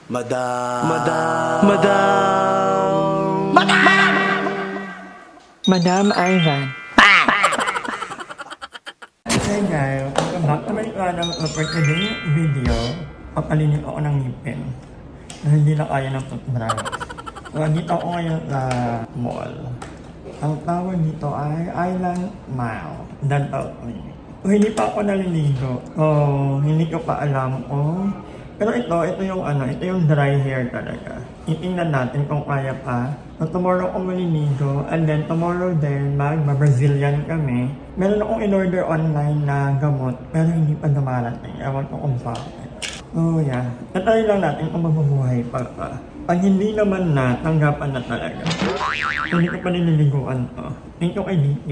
Madam. Madam Ivan. Hey guys, welcome back to my channel. For today's video, papalinis ako ng ngipin. Na hindi na kaya ng toothbrush. So, dito ako ngayon sa mall. Ang tawag dito ay Island Mile Dental Clinic. So, hindi pa ako naliligo. So, hindi ko pa alam kung... Pero ito yung dry hair talaga. Itingnan natin kung kaya pa. So, tomorrow ako maliligo. And then, tomorrow din, mag-Brazilian kami. Meron akong in-order online na gamot. Pero hindi pa dumarating. Ewan ko kung bakit. So, yeah. Natry lang natin kung mabubuhay pa. Pag hindi naman na, tanggapan na talaga. Hindi ko pa nililiguan to. Thank you kay DK.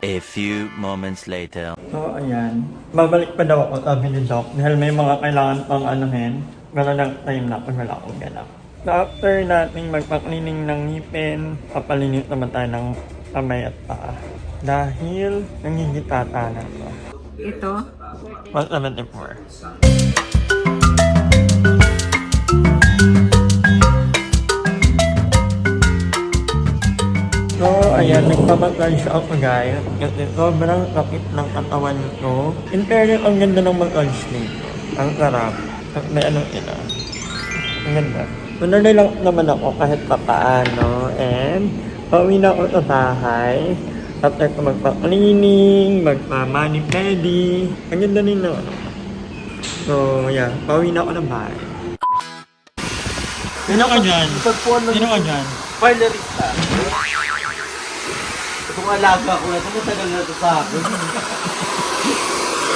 A few moments later. So, ayan. Babalik pa daw ako, sabi ni Doc. Dahil may mga kailangan pang anuhin. Meron ng time na pag wala akong ganap. So, after nating magpaklining ng ngipin, papalinis naman tayo ng kamay at paa. Dahil nangigitata na ito. Ito? 174. So, ayan, nagpapag-lunch ako guys. Kasi sobrang sakit ng katawan ko. In fairness, ang ganda ng mag-lunch nito. Ang sarap. At may ano ina. Ang ganda. Tunay lang naman ako kahit papaano. And, pauwi na ako sa bahay. After ko magpa-cleaning, magpa-mani-pedi. Ang ganda nila. So, yeah, pauwi na ako ng bahay. Sino ka dyan? Sino ka dyan? Parlerista. Kung alaga ko na, matagal na ito sa akin.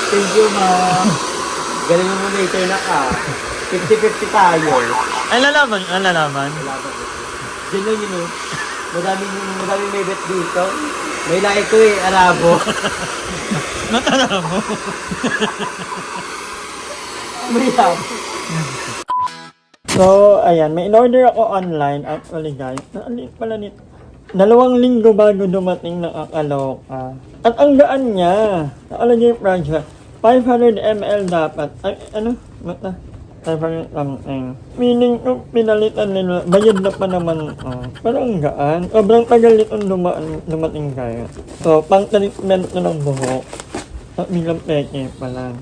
Thank you, ma. Galing mo later na ka. 50-50 tayo. Ay, lalaban. Ang lalaban. Diyan lang yun, madaming may bet dito. May like ko eh, Arabo. Natala mo. May hap. So, ayan, may in-order ako online. Actually, guys, naalit pala nito. 2 linggo bago dumating nakakaloka. At ang gaan niya. Nakalagay yung price. 500 ml dapat. Ay, ano? Mata. 500 something. Meaning, kung pinalitan nila, bayad na pa naman. Pero ang gaan. Sobrang tagal itong dumating kayo. So, pang treatment na ng buhok. At bilang peke pa lang.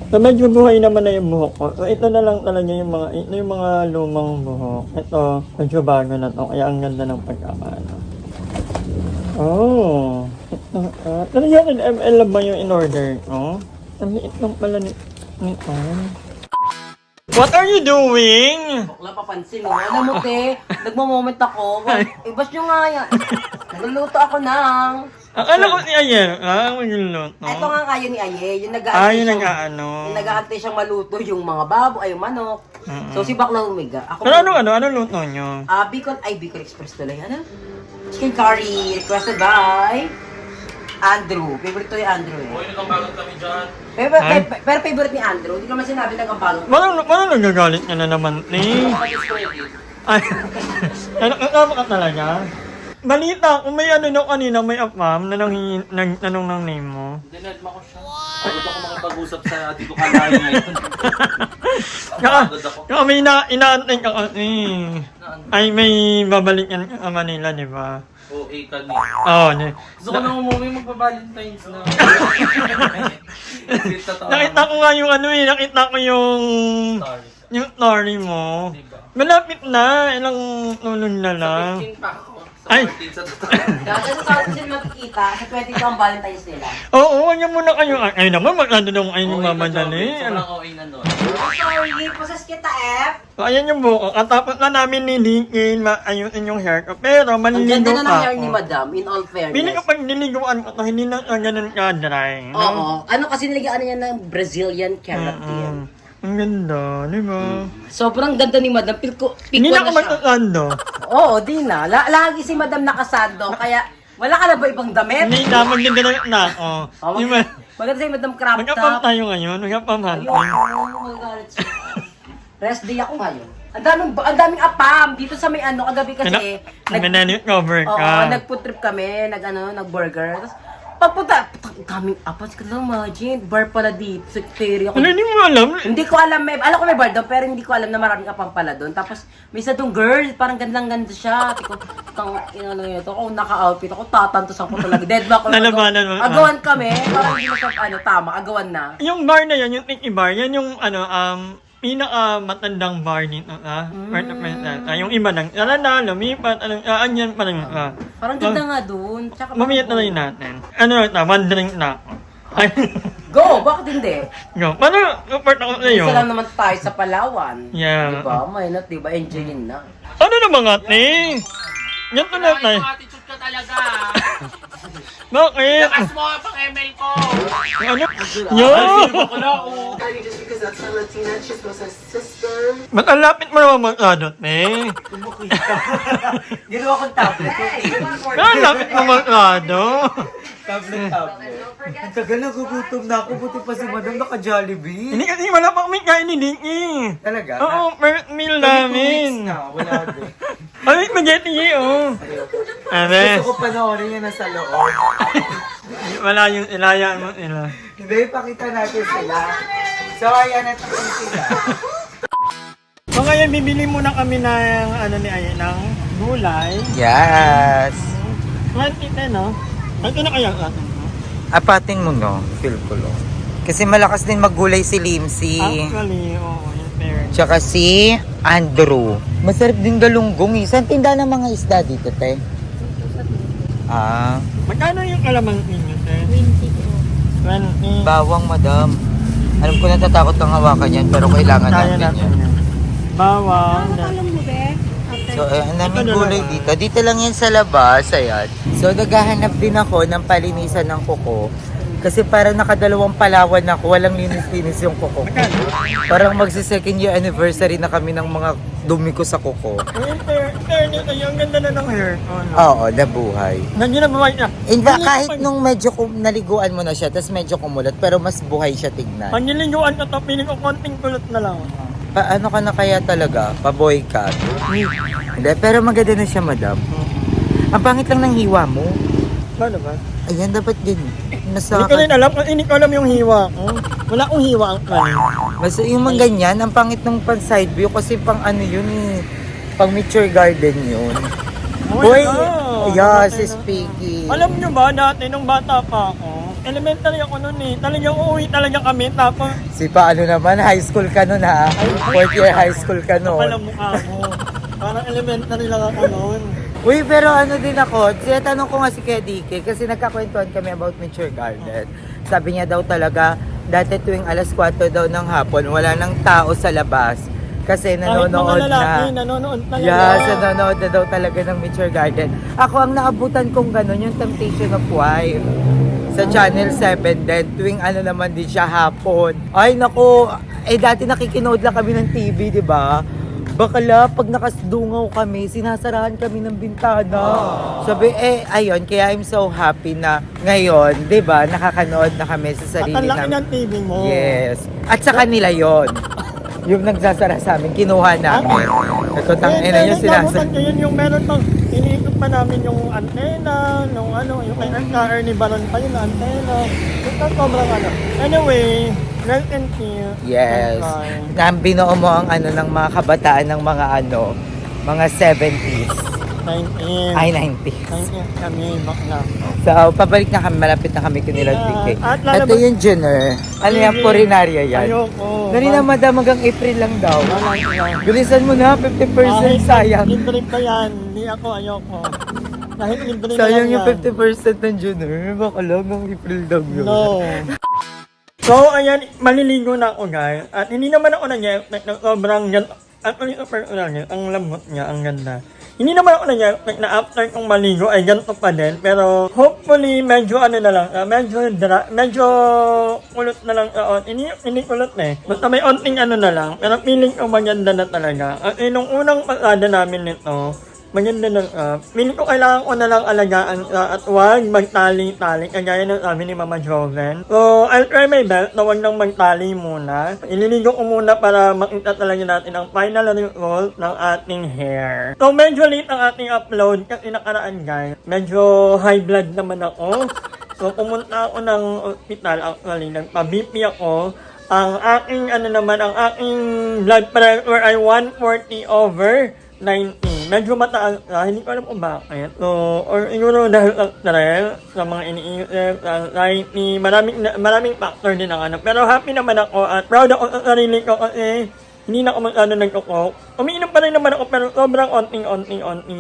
So, medyo buhay naman na yung buhok ko. So, ito na lang talaga yung mga lumang buhok. Ito, medyo bago na to. Kaya ang ganda ng pagkakano. Oh. Ito, 300 ml ba yung in-order ko? Ang liit lang pala nito. What are you doing? Wala papansin mo. Alam mo, te, nagmo-moment ako. Ibas nyo nga yan. Nagluluto ako ng... Akala ko ni Ayer. Magluluto. Ito nga kayo ni Aye. Yung nag-aantay Yung siyang... nag-aano. Yung nag-aantay siyang maluto yung mga babo, ay yung manok. So si Bakla Umiga. Ako Pero ano luto nyo? Bicol Express tuloy. Ano? Chicken curry requested by Andrew. Favorite to yung Andrew eh. Uy, nagkambalot kami dyan. Pero favorite ni Andrew. Hindi naman sinabi nagkambalot. Parang nagagalit niya na naman, eh. Ay, ano ka talaga? Balita, kung may ano nung kanina, may apam na nanong ng name mo. Dinedma ko siya. Pagod ako makipag-usap sa Tito Kalay ngayon. Kaya may inaantay ka kasi. Ay, may babalikan ka sa Manila, di ba? O, kanina. Oo, Gusto ko na umuwi magpa-Valentine's na. nakita ko nga yung nakita ko yung story mo. Diba? Malapit na, ilang tulog na lang. 15 pa ako. Ay. Sa 14 sa Dati sa sila makikita, sa 22 ang Valentine's nila. Oo, kanya muna kayo. Ay naman, magkano daw kayo yung mamadali. Sobrang OA na doon. Sorry, process kita, F. So, ayan yung buko. Katapos na namin nilikin, ayusin yung hair ko. Pero, Ang maliligo ganda na ng pa hair ako. ni Madam, in all fairness. Pili ko pag niliguan ko to, hindi na ganun ka-dry. No? Oo. Ano kasi nilagyan niya ng Brazilian keratin. Ang ganda, di ba? Sobrang ganda ni Madam. Hindi na ako na siya. magkakando. Oo, di na. Lagi si Madam nakasando. Kaya, wala ka na ba ibang damit? Hindi na, maganda na ako. Oh, Di ba? maganda si Madam crop Mag-apam top. tayo ngayon, mag-apam Ayun, hunting. magagalit siya. Rest day ako ngayon. Ang daming apam dito sa may kagabi kasi. Nag-cover Oo, ka. nag-food trip kami, nag-burger. Tapos, Pagpunta, kaming apat ka lang, imagine. Bar pala dito, secretary ako. Ano, hindi mo alam? Hindi ko alam, alam ko may bar doon, pero hindi ko alam na maraming kapang pala doon. Tapos, may isa doon girl, parang gandang-ganda siya. Tiko, ano yun ito, ako naka-outfit, ako tatantosan ko talaga. Deadlock ko. Lalabanan mo. Agawan kami, parang hindi mo siya, tama, agawan na. Yung bar na yan, yung Tiki Bar, yan yung pinaka-matandang bar dito, yung iba nang, lumipat, anyan pa lang, Parang ganda nga doon. Tsaka mamiyat na rin natin. One drink na ako. Ay, Go! Bakit hindi? go. Paano, part ako sa'yo? Isa lang naman tayo sa Palawan. Yeah. Diba? Mahinat, diba? Enjoyin na. Ano naman ate? Yan to na tayo. Attitude ka talaga. Bakit? Lakas mo pang ML ko. Ano? Yan! Bakla ako. Ba't ang lapit mo naman mag-adot, eh? Ginawa kong tablet. Ba't ang lapit mo mag-adot? Tablet. Tagal na gugutom na ako, buti pa si Madam naka-Jollibee. Hindi kasi wala pang may kain ni Diki. Talaga? Oo, first meal namin. Na, wala din. Ay, spaghetti oh. Abe, Gusto ko panoorin yan nasa loob. wala yung ilaya mo ila. Hindi, pakita natin sila. So, ayan na tayo sila. So ngayon, bibili muna kami ng, ng gulay. Yes. 20 no? Ito na kaya natin. Apatin mo no, feel ko lang. Kasi malakas din maggulay si Limsy. Actually, oo, yung fair. Tsaka si Andrew. Masarap din galunggong eh. Saan tinda ng mga isda dito, te? Ah, Magkano yung kalamansi niyo, te? 20. bawang, madam. Alam ko natatakot kang hawakan yan, pero kailangan Kaya natin natin yan. yan. Bawang. So, ang daming gulay dito. Dito lang yan sa labas, ayan. So, naghahanap din ako ng palinisan ng kuko. Kasi parang nakadalawang palawan ako, walang linis-linis yung kuko ko. Parang magsi-second year anniversary na kami ng mga dumi ko sa kuko. Yung fair nito, yung ganda na ng hair. Oh, no. Oo, nabuhay. Nandiyan na buhay niya. In fact, kahit nung medyo naliguan mo na siya, tapos medyo kumulat, pero mas buhay siya tignan. Pag niliguan ko to, piling ko konting kulot na lang. Paano ka na kaya talaga? Pa-boycott? Hindi, pero maganda na siya, madam. Ang pangit lang ng hiwa mo. Paano ba? Ayan, dapat din. Hindi ko rin alam, hindi ko alam yung hiwa ko. Wala akong hiwa ang kanin. Basta yung mga ganyan, ang pangit ng pan side view kasi pang ano yun eh. Pang mature garden yun. Boy, yeah, si Speaky. Alam nyo ba, dati nung bata pa ako, elementary ako noon eh. Talagang uuwi talaga kami, tapos Si paano naman, high school ka nun ha? Fourth year high school ka pala nun. mukha mo. Parang elementary lang ako noon. Uy, pero ano din ako, tanong ko nga si Kuya Dike kasi nagkakwentuhan kami about mature garden. Sabi niya daw talaga, dati tuwing alas 4 daw ng hapon, wala nang tao sa labas. Kasi nanonood Kahit mga lalaki, na. nanonood talaga. Yes, nanonood na daw talaga ng mature garden. Ako ang naabutan kong gano'n, yung Temptation of Wife. Sa Channel 7 din, tuwing ano naman din siya hapon. Ay nako, dati nakikinood lang kami ng TV, di ba? Bakala, pag nakasdungaw kami, sinasarahan kami ng bintana. Sabi, ayun, kaya I'm so happy na ngayon, di ba, nakakanood na kami sa At sarili ang laki ng TV mo. Yes. At sa kanila yon. Yung nagsasara sa amin, kinuha namin. Ito tangina yung sinasara. Nabutan ko yun, yung meron pang, iniikot pa namin yung antena, yung yung kay Ernie Baron pa yung antena. Ito sobrang Anyway, well and you. Yes. Na binuo mo ang ano ng mga kabataan ng mga mga 70s. 19. Ay, 90s. 19 kami, bakla. So, pabalik na kami, malapit na kami kanilang Yeah. DK. At Ito lalabas- yung Junior. Ano yan, Purinaria yan. Ayoko. Dali na, madam, hanggang April lang daw. Wala. Bilisan mo na, 50% sayang. Libre pa yan. Hindi ako, ayoko. Kahit libre na Sayang lang yung yan. 50% ng Junior. Baka lang hanggang April daw yun. No. So, ayan, maliligo na ako, guys. At hindi naman ako na-effect na sobrang actually, personal niya, ang lambot niya, ang ganda. Hindi naman ako na-effect na after kong maligo ay ganito pa din. Pero, hopefully, medyo ano na lang, medyo kulot na lang. Hindi kulot na eh. Basta may onting ano na lang. Pero feeling ko maganda na talaga. At nung unang pasada namin nito, maganda na, feeling ko kailangan ko na lang alagaan at huwag magtali-tali kagaya ng sabi ni Mama Joven. So, I'll try my best na huwag nang magtali muna. Ililigo ko muna para makita talaga natin ang final result ng ating hair. So, medyo late ang ating upload kasi nakaraan guys. Medyo high blood naman ako. So, pumunta ako ng ospital, actually, nagpa-BP ako. Ang aking, ang aking blood pressure ay 140/90. Medyo mataas na, hindi ko alam kung bakit. So, or siguro dahil sa stress, sa mga iniisip, sa anxiety, maraming factor din ang Pero happy naman ako at proud ako sa sarili ko kasi hindi na ako masyado nagkukok. Umiinom pa rin naman ako pero sobrang onting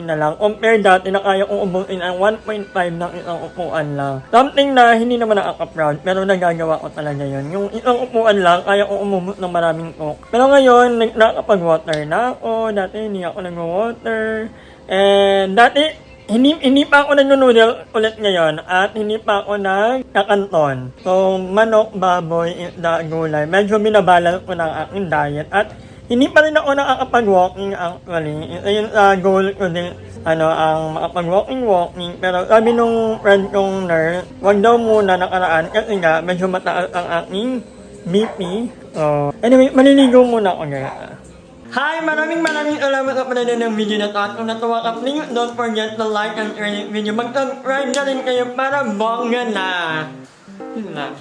na lang. Compare dati na kaya kong ubusin ang 1.5 ng isang upuan lang. Something na hindi naman nakaka-proud pero nagagawa ko talaga yun. Yung isang upuan lang, kaya kong umubos ng maraming coke. Pero ngayon, nakakapag-water na ako. Dati hindi ako nag-water. And dati, hindi pa ako nag-noodle ulit ngayon at hindi pa ako nagkakanton. So, manok, baboy, isda, gulay. Medyo binabalance ko ng aking diet at hindi pa rin ako nakakapag-walking actually. Ito yung goal ko din, ang makapag-walking. Pero sabi nung friend kong nurse, wag daw muna nakaraan kasi nga medyo mataas ang aking BP. So, anyway, maliligo muna ako ngayon. Hi! Maraming salamat sa panonood ng video na to. At kung natuwa ka, please don't forget to like and share this video. Mag-subscribe na rin kayo para bongga na. Yun lang.